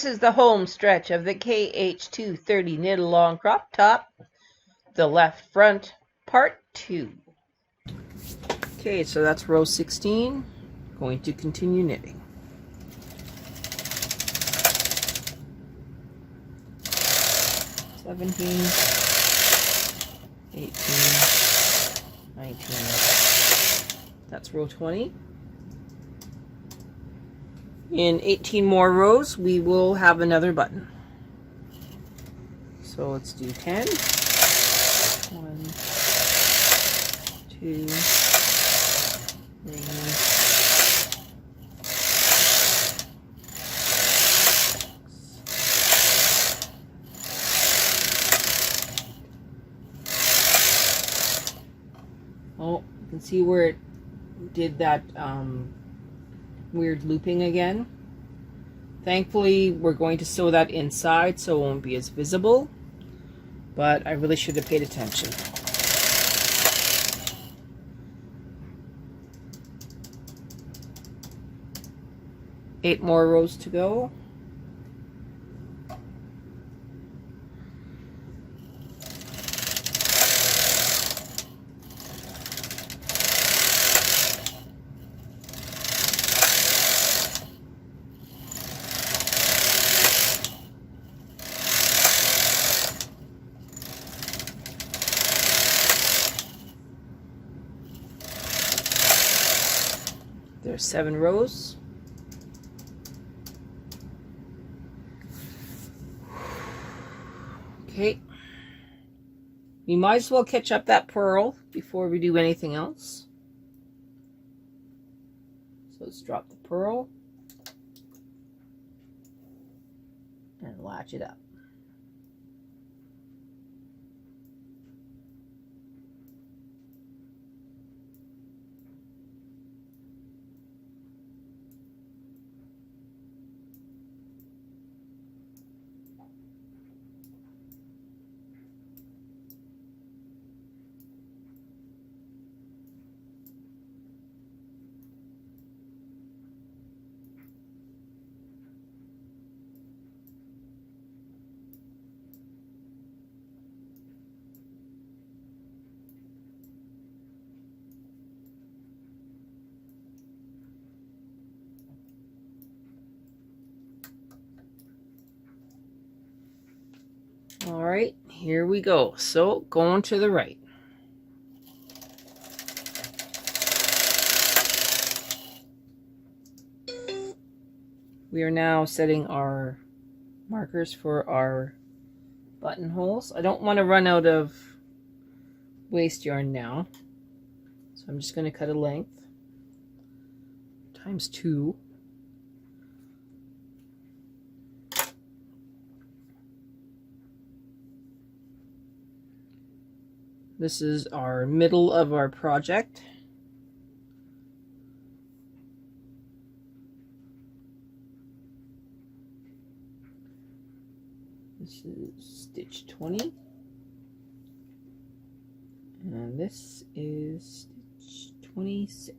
This is the home stretch of the KH230 knit along crop top, the left front, part 2. Okay, so that's row 16. Going to continue knitting. "17, 18, 19. That's row 20. In 18 more rows, we will have another button. So let's do 10. 1, 2, 3. Oh, you can see where it did that weird looping again. Thankfully, we're going to sew that inside so it won't be as visible, but I really should have paid attention. Eight more rows to go. There's 7 rows. Okay. We might as well catch up that purl before we do anything else. So let's drop the purl and latch it up. All right, here we go. So going to the right. We are now setting our markers for our buttonholes. I don't want to run out of waste yarn now, so I'm just going to cut a length times 2. This is our middle of our project. This is stitch 20. And this is stitch 26.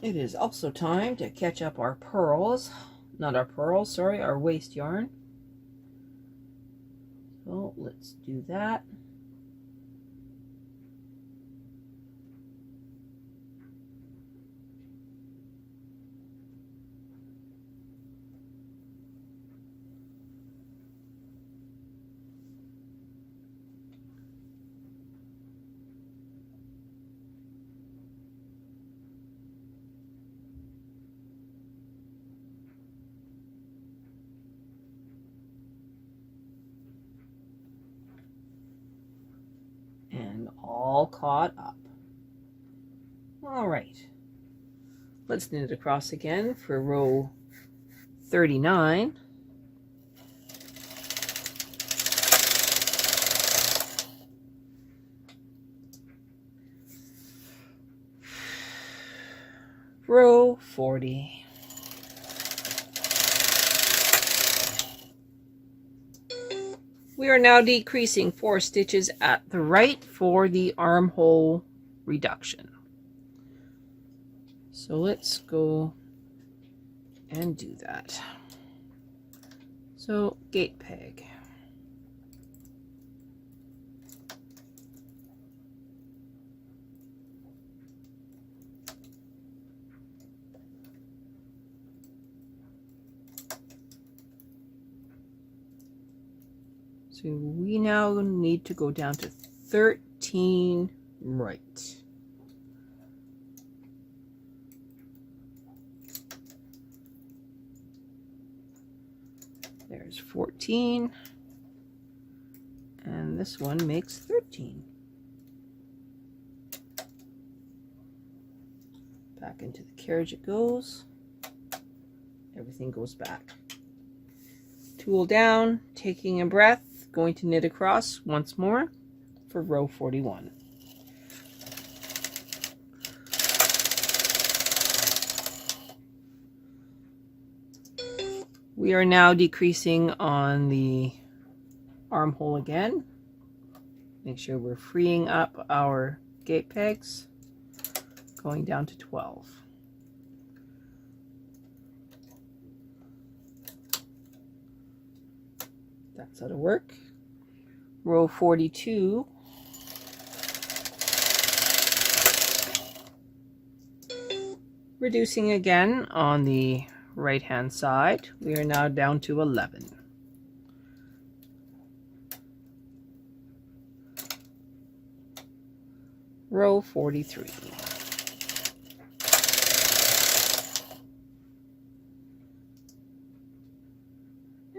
It is also time to catch up our pearls. Not our pearls, sorry, our waste yarn. So let's do that. And all caught up. All right, let's knit across again for row 39. Row 40. We are now decreasing 4 stitches at the right for the armhole reduction. So let's go and do that. So gate peg. So we now need to go down to 13 right. There's 14. And this one makes 13. Back into the carriage it goes. Everything goes back. Tool down, taking a breath, going to knit across once more for row 41. We are now decreasing on the armhole again. Make sure we're freeing up our gate pegs, going down to 12. That's how to work. Row 42. Reducing again on the right hand side. We are now down to 11. Row 43.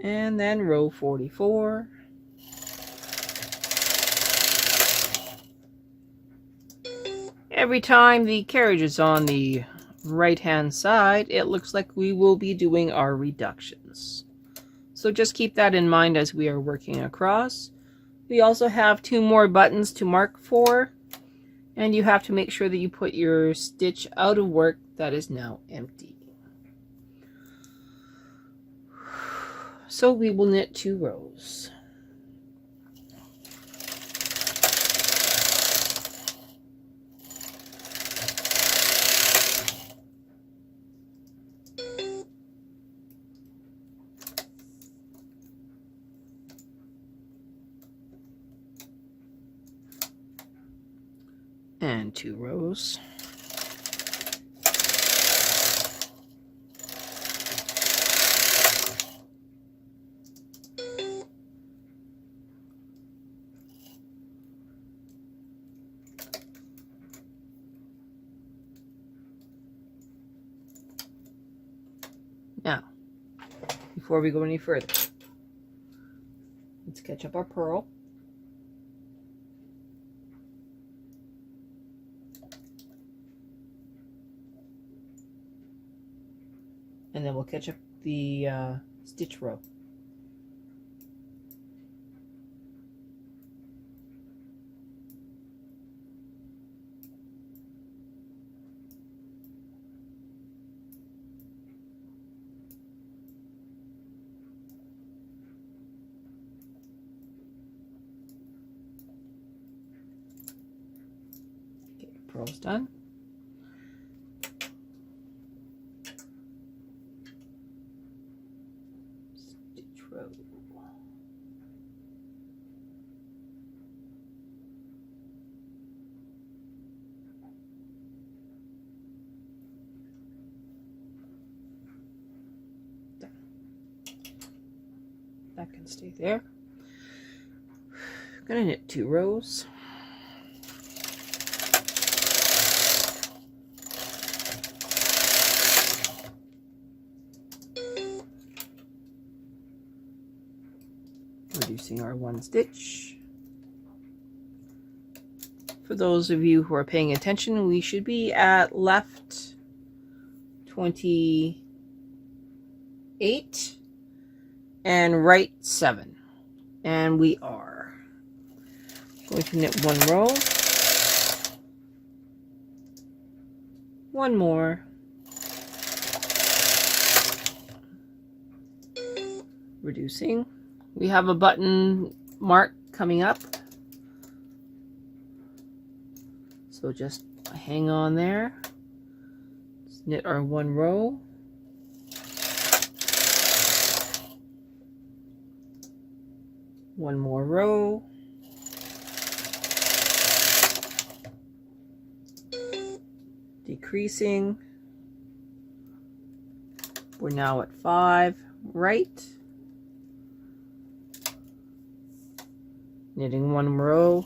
And then row 44. Every time the carriage is on the right hand side, it looks like we will be doing our reductions. So just keep that in mind as we are working across. We also have 2 more buttons to mark for, and you have to make sure that you put your stitch out of work that is now empty. So we will knit 2 rows. And 2 rows. Now, before we go any further, let's catch up our purl. And then we'll catch up the stitch row. Okay, purl's done. That can stay there. I'm gonna knit 2 rows. Reducing our 1 stitch. For those of you who are paying attention, we should be at left 28 and right 7, and we are going to knit 1 row, 1 more, reducing. We have a button mark coming up. So just hang on there. Let's knit our one row. One more row. Decreasing. We're now at 5, right? Knitting one row.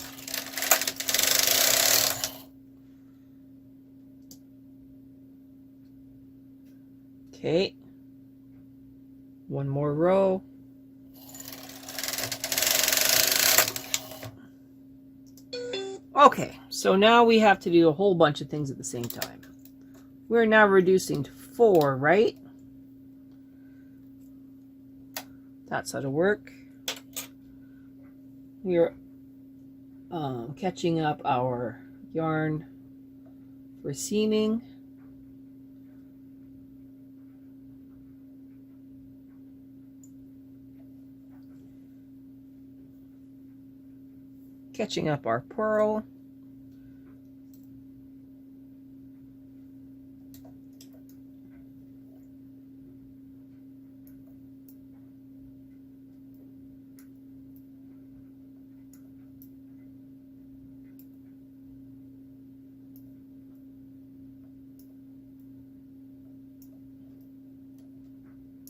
Okay. One more row. Okay, so now we have to do a whole bunch of things at the same time. We're now reducing to 4, right? That's how to work. We're catching up our yarn for seaming. Catching up our purl.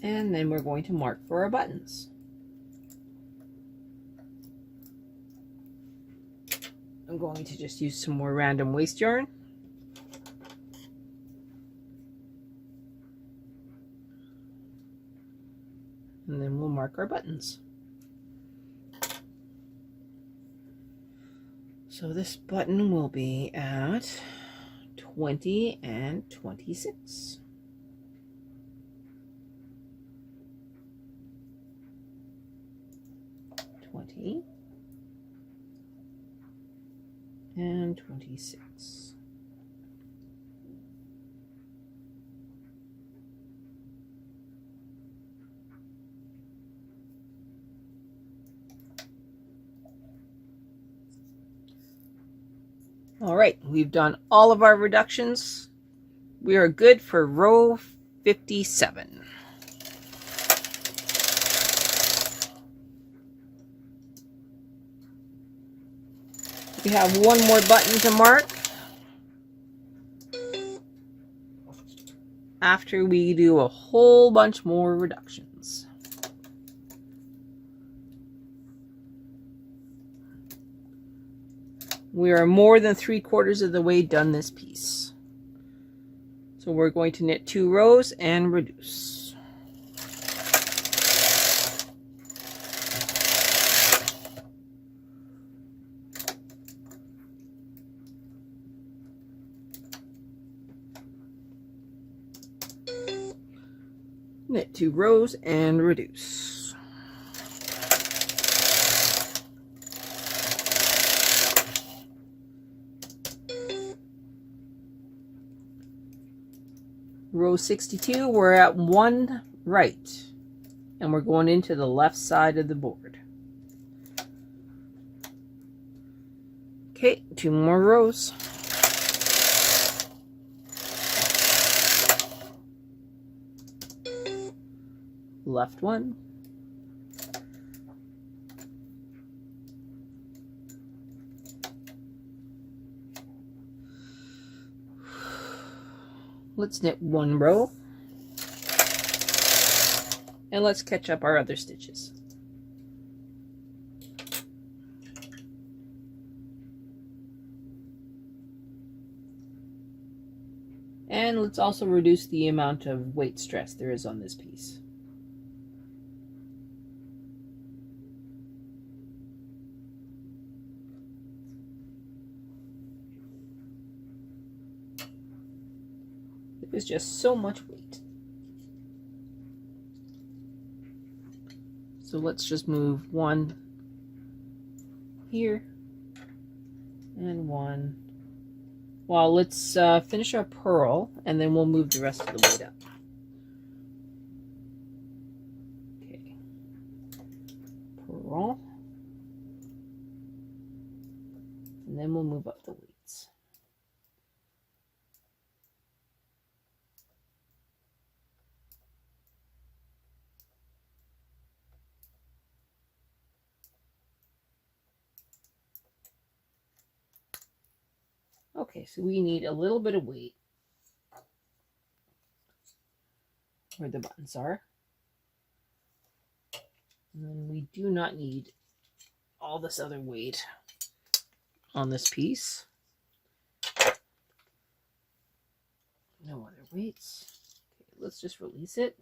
And then we're going to mark for our buttons. I'm going to just use some more random waste yarn. And then we'll mark our buttons. So this button will be at 20 and 26. 20 and 26. All right, we've done all of our reductions. We are good for row 57. We have one more button to mark after we do a whole bunch more reductions. We are more than 3/4 of the way done this piece. So we're going to knit 2 rows and reduce. Knit 2 rows and reduce. Row 62, we're at 1 right, and we're going into the left side of the board. Okay, 2 more rows. Left one. Let's knit 1 row. And let's catch up our other stitches. And let's also reduce the amount of weight stress there is on this piece. There's just so much weight. So let's just move 1 here and 1. Well, let's finish our purl and then we'll move the rest of the weight up. Okay. Purl. And then we'll move up the weights. Okay, so we need a little bit of weight where the buttons are. And then we do not need all this other weight on this piece. No other weights. Okay, let's just release it.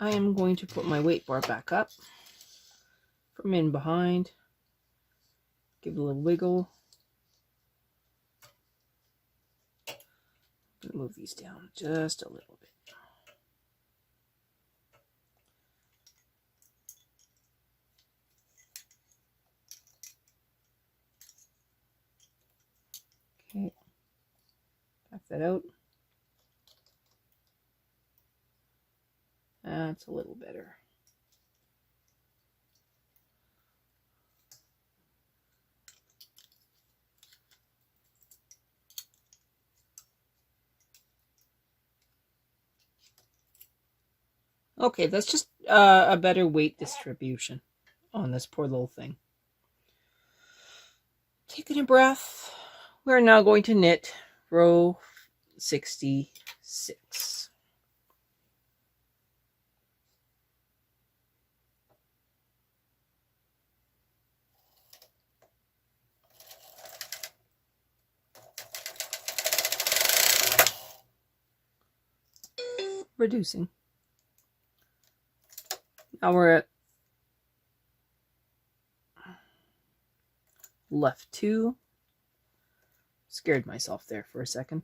I am going to put my weight bar back up from in behind. Give it a little wiggle. I'm going to move these down just a little bit. Okay, back that out. That's a little better. Okay, that's just a better weight distribution on this poor little thing. Taking a breath. We're now going to knit row 66. Reducing. Now we're at left 2. Scared myself there for a second.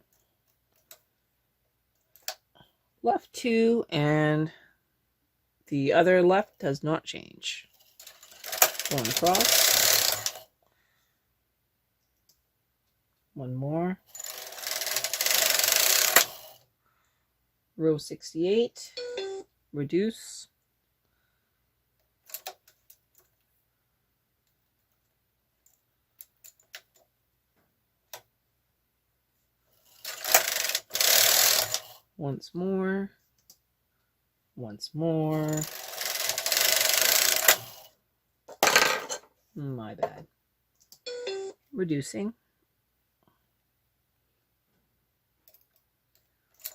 Left 2 and the other left does not change. Going across. One more. Row 68. Reduce. Once more. Once more. My bad. Reducing.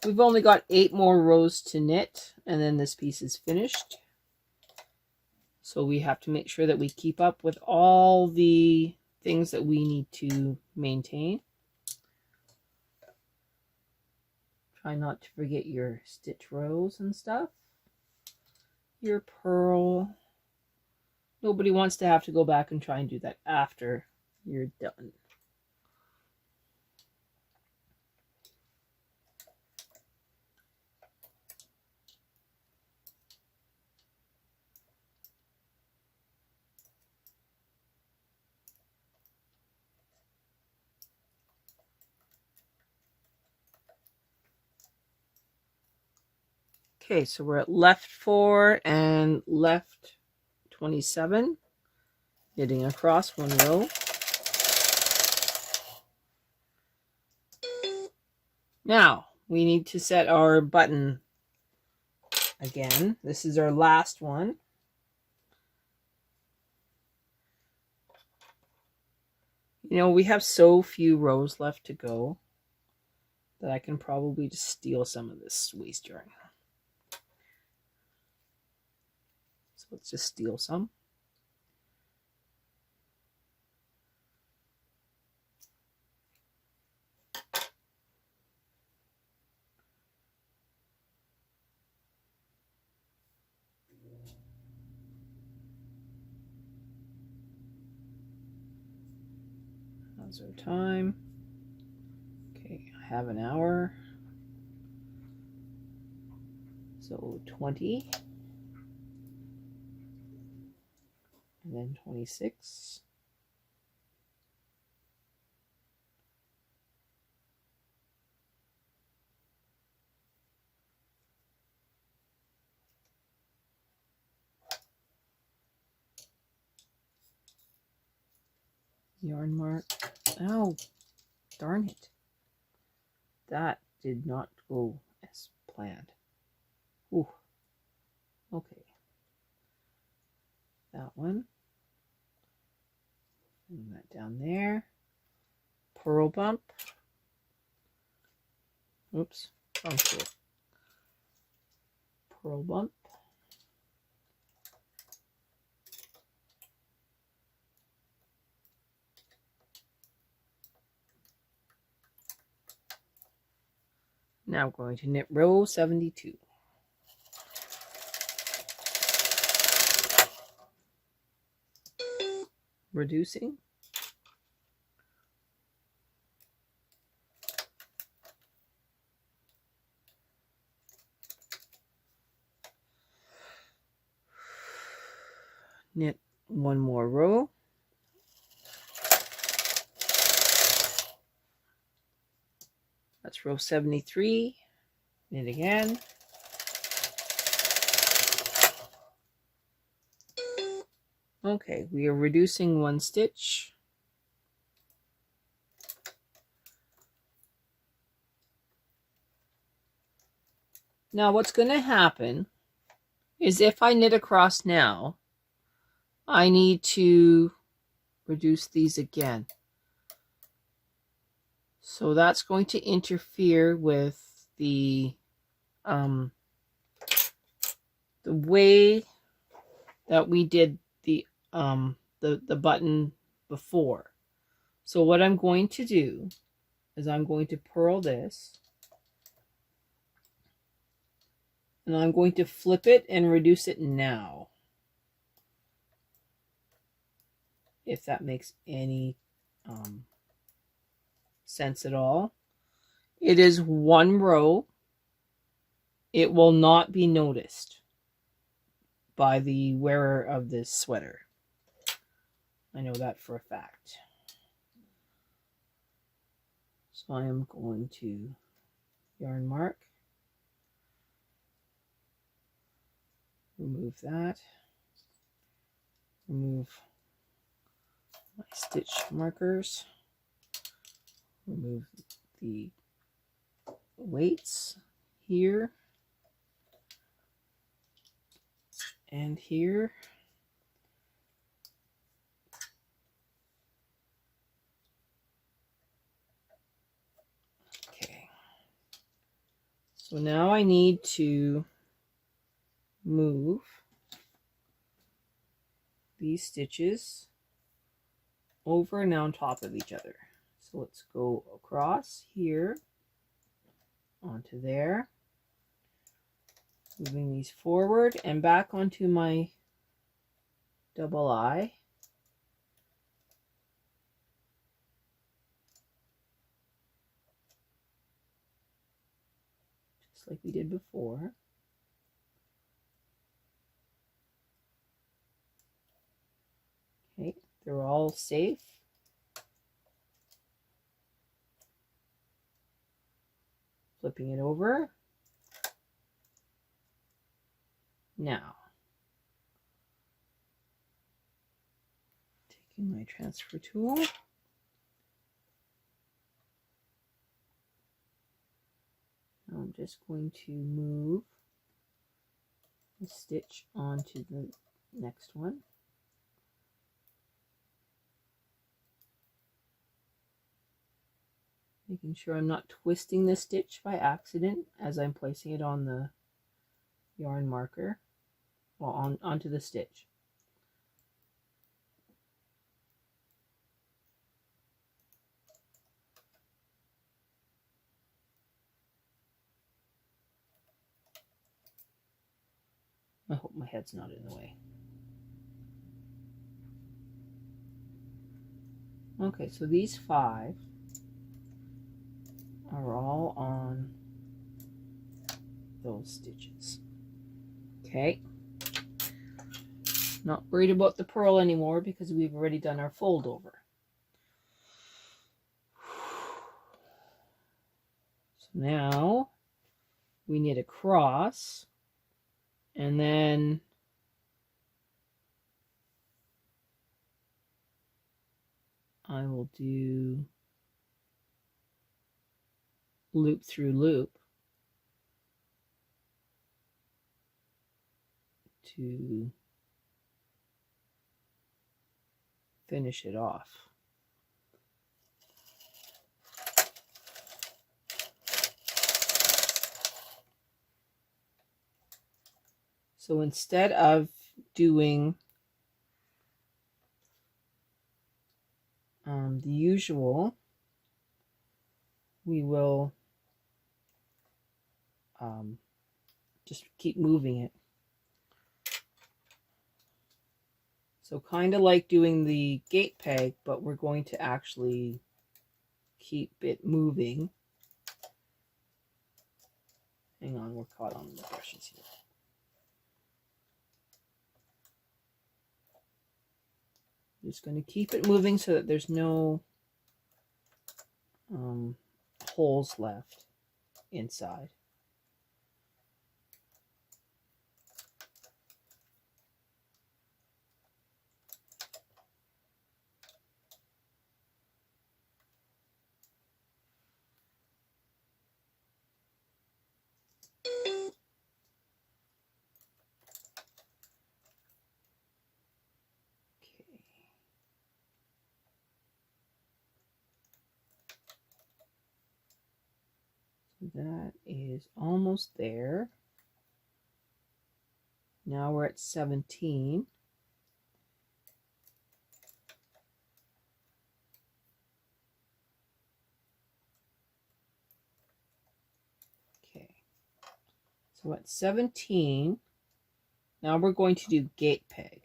We've only got 8 more rows to knit, and then this piece is finished. So we have to make sure that we keep up with all the things that we need to maintain. Try not to forget your stitch rows and stuff. Your purl. Nobody wants to have to go back and try and do that after you're done. Okay, so we're at left 4 and left 27, knitting across one row. Now, we need to set our button again. This is our last one. You know, we have so few rows left to go that I can probably just steal some of this waste yarn. So let's just steal some. How's our time? Okay, I have an hour. So 20. And then 26. yarn mark. Oh, darn it. That did not go as planned. Ooh. Okay. That one. Bring that down there. Purl bump. Oops. Wrong tool. Purl bump. Now I'm going to knit row 72. Reducing. Knit one more row. That's row 73. Knit again. Okay, we are reducing one stitch. Now what's going to happen is if I knit across now, I need to reduce these again. So that's going to interfere with the way that we did the button before. So what I'm going to do is I'm going to purl this, and I'm going to flip it and reduce it now, if that makes any sense at all. It is one row. It will not be noticed by the wearer of this sweater. I know that for a fact. So I am going to yarn mark, remove that, remove my stitch markers, remove the weights here and here. Okay, so now I need to move these stitches over and on top of each other. So let's go across here onto there, moving these forward and back onto my double eye. Just like we did before. Okay, they're all safe. Flipping it over. Now, taking my transfer tool, I'm just going to move the stitch onto the next one. Making sure I'm not twisting the stitch by accident as I'm placing it on the yarn marker, well, onto the stitch. I hope my head's not in the way. Okay, so these 5 are all on those stitches. Okay. Not worried about the purl anymore because we've already done our fold over. So now we knit across, and then I will do loop through loop to finish it off. So instead of doing the usual, we will just keep moving it. So kind of like doing the gate peg, but we're going to actually keep it moving. Hang on, we're caught on the brushes here. Just going to keep it moving so that there's no holes left inside. That is almost there. Now we're at 17. Okay. So at 17, now we're going to do gate peg.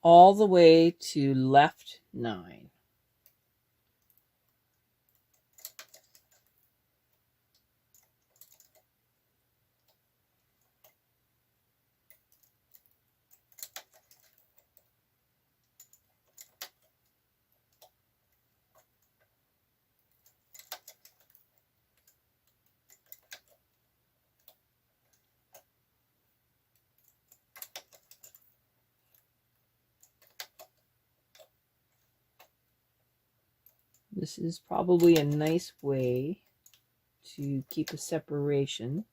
All the way to left 9. This is probably a nice way to keep a separation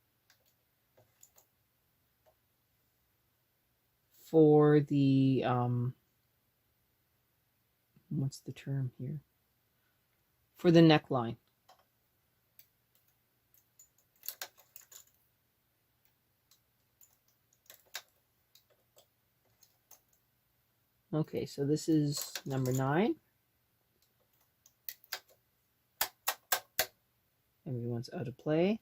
for the, what's the term here? For the neckline. Okay, so this is number 9. Everyone's out of play.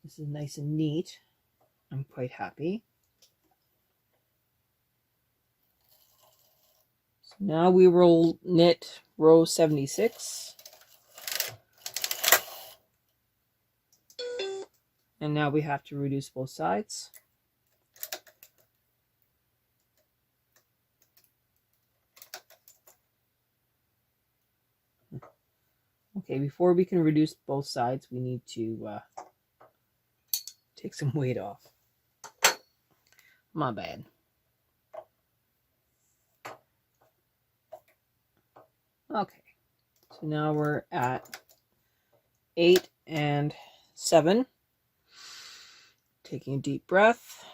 This is nice and neat. I'm quite happy. So now we will knit row 76. And now we have to reduce both sides. Okay, before we can reduce both sides, we need to take some weight off. My bad. Okay, so now we're at 8 and 7. Taking a deep breath,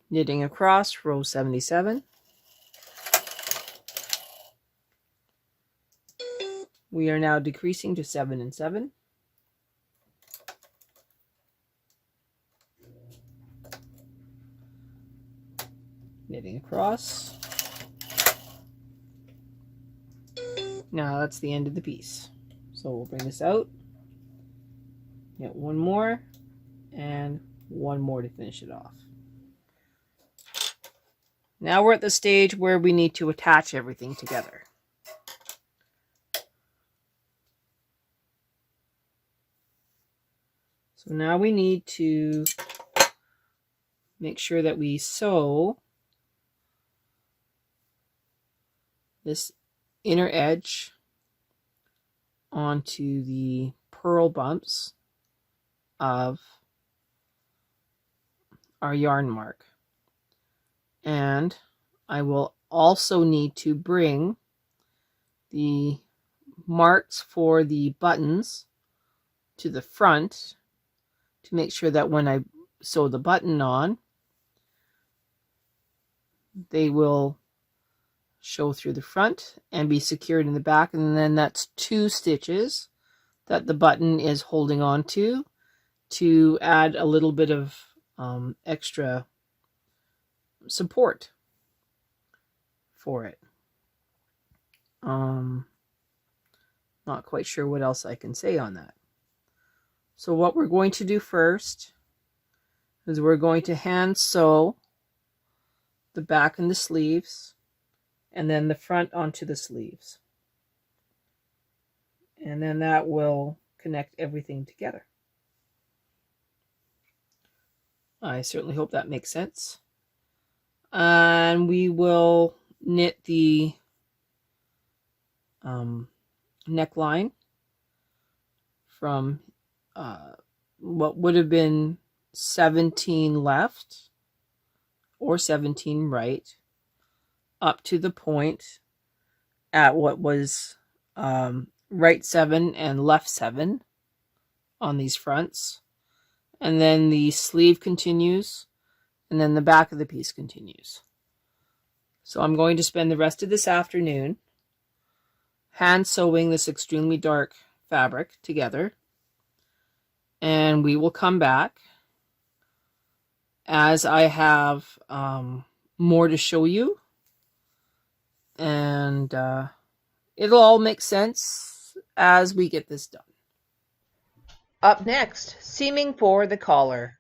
knitting across row 77. We are now decreasing to 7 and 7. Knitting across. Now that's the end of the piece. So we'll bring this out. Knit one more and one more to finish it off. Now we're at the stage where we need to attach everything together. So now we need to make sure that we sew this inner edge onto the purl bumps of our yarn mark. And I will also need to bring the marks for the buttons to the front to make sure that when I sew the button on, they will show through the front and be secured in the back. And then that's 2 stitches that the button is holding on to add a little bit of extra support for it. Not quite sure what else I can say on that. So what we're going to do first is we're going to hand sew the back and the sleeves, and then the front onto the sleeves. And then that will connect everything together. I certainly hope that makes sense. And we will knit the neckline from what would have been 17 left or 17 right up to the point at what was right 7 and left 7 on these fronts. And then the sleeve continues, and then the back of the piece continues. So I'm going to spend the rest of this afternoon hand sewing this extremely dark fabric together, and we will come back as I have more to show you, and it'll all make sense as we get this done. Up next, seaming for the collar.